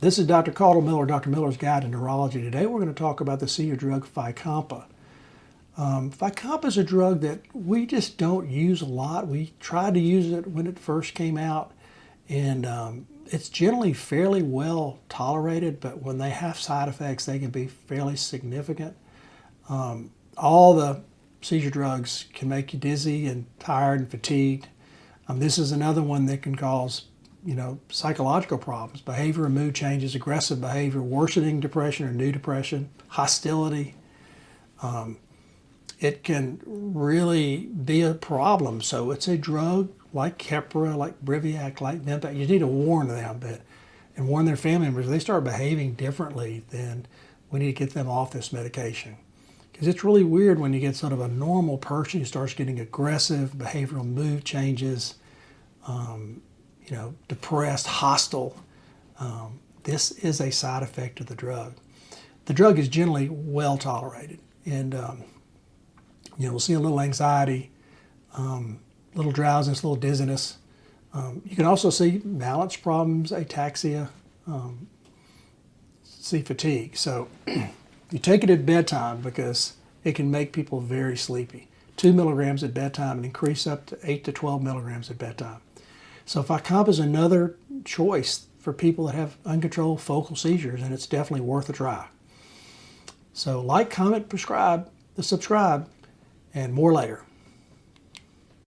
This is Dr. Caudill Miller, Dr. Miller's Guide to Neurology. Today we're going to talk about the seizure drug Fycompa. Fycompa is a drug that we just don't use a lot. We tried to use it when it first came out, and it's generally fairly well tolerated, but when they have side effects, they can be fairly significant. All the seizure drugs can make you dizzy and tired and fatigued. This is another one that can cause psychological problems, behavior and mood changes, aggressive behavior, worsening depression or new depression, hostility. It can really be a problem. So it's a drug like Keppra, like Briviact, like Vimpat. You need to warn them and warn their family members. If they start behaving differently, then we need to get them off this medication. Because it's really weird when you get sort of a normal person who starts getting aggressive, behavioral mood changes, depressed, hostile. This is a side effect of the drug. The drug is generally well tolerated, and we'll see a little anxiety, little drowsiness, little dizziness. You can also see balance problems, ataxia, see fatigue. So you take it at bedtime because it can make people very sleepy. 2 milligrams at bedtime and increase up to 8 to 12 milligrams at bedtime. So Fycompa is another choice for people that have uncontrolled focal seizures, and it's definitely worth a try. So like, comment, subscribe, and more later.